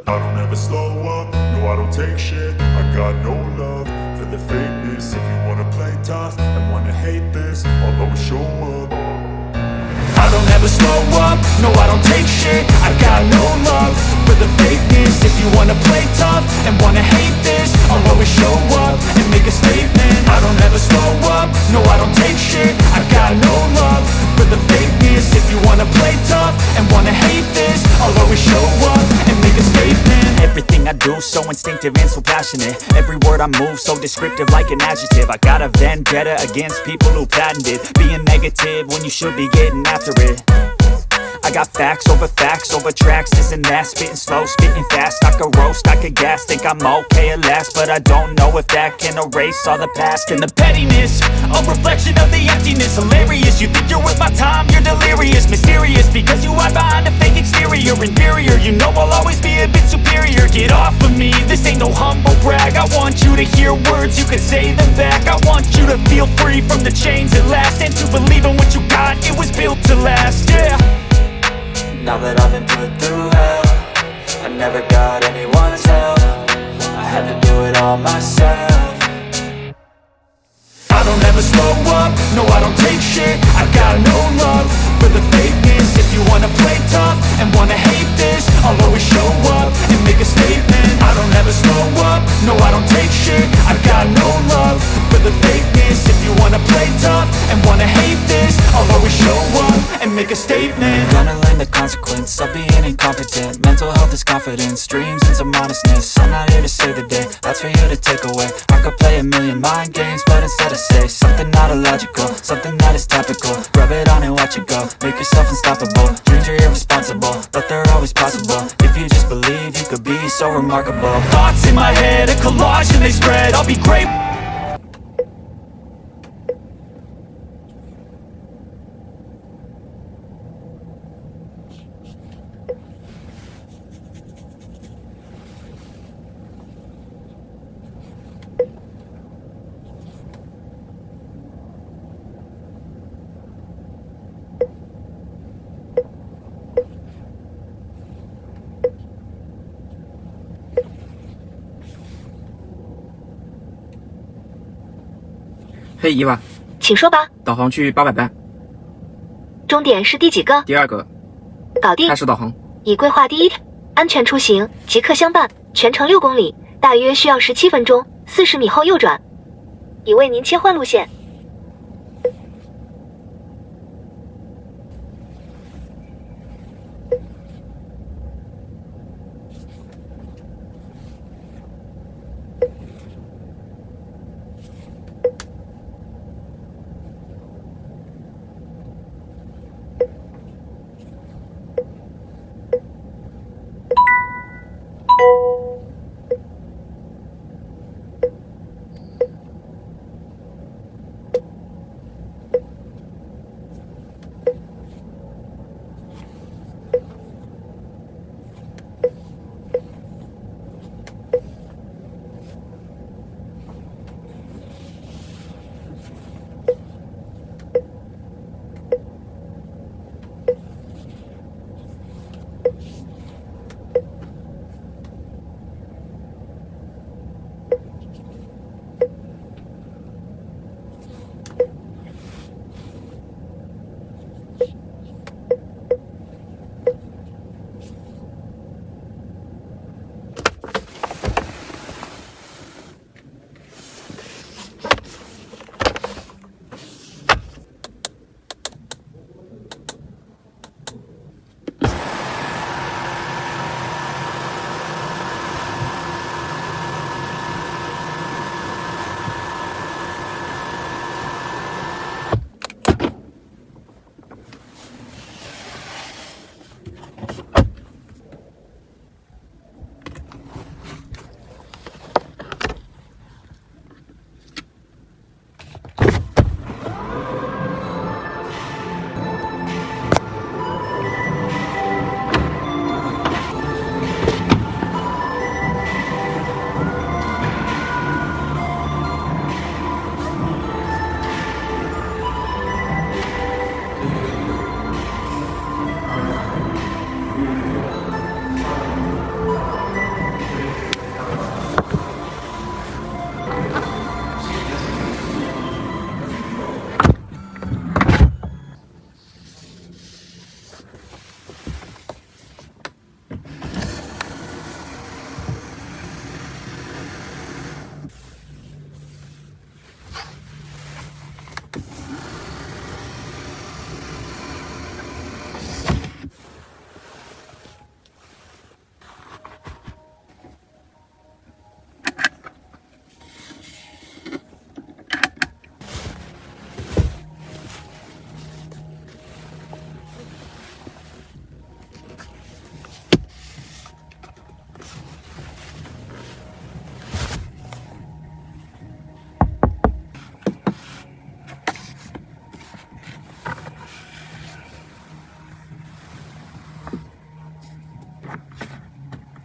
I don't ever slow up, no I don't take shit. I got no love for the fakeness. If you wanna play tough and wanna hate this, I'll always show up. I don't ever slow up, no I don't take shit. I got no love for the fakeness. If you wanna play tough and wanna hate this, I'll always show up and make a statement. I don't ever slow up, no I don't take shit. I got no love for the fakeness. If you wanna wanna play tough and wanna hate this, I'll always show up and make a statement. Everything I do so instinctive and so passionate. Every word I move so descriptive like an adjective. I got a vendetta against people who patented being negative when you should be getting after it. I got facts over tracks, this and that. Spitting slow, spitting fast. I could roast, I could gas. Think I'm okay at last, but I don't know if that can erase all the past. And the pettiness, a reflection of the emptiness. Hilarious, you think you're worth my time, you're delirious. Mysterious, because you hide behind a fake exterior. Inferior, you know I'll always be a bit superior. Get off of me, this ain't no humble brag. I want you to hear words, you can say them back. I want you to feel free from the chains at last, and to believe in what you got, it was built to last, yeah. Now that I've been put through hell, I never got anyone's help. I had to do it all myself. I don't ever slow up, no I don't take shit. I got no love for the fakeness. If you wanna play tough and wanna hate this, I'll always show up and make a statement. I don't ever slow up, no I don't take shit. I got no love for the fakeness. If you wanna play tough and wanna hate this, I'll always show up and make a statement. Gonna learn the consequence of being incompetent. Mental health is confidence, dreams and some modestness. I'm not here to save the day, that's for you to take away. I could play a million mind games, but instead I say something not illogical, something that is topical. Rub it on and watch it go, make yourself unstoppable. Dreams are irresponsible, but they're always possible. If you just believe, you could be so remarkable. Thoughts in my head, a collage and they spread. I'll be great.嘿，伊娃，请说吧。导航去800班，终点是第几个？第2个，搞定开。始导航。已规划第一条，安全出行，即刻相伴，全程6公里，大约需要17分钟，40米后右转。已为您切换路线。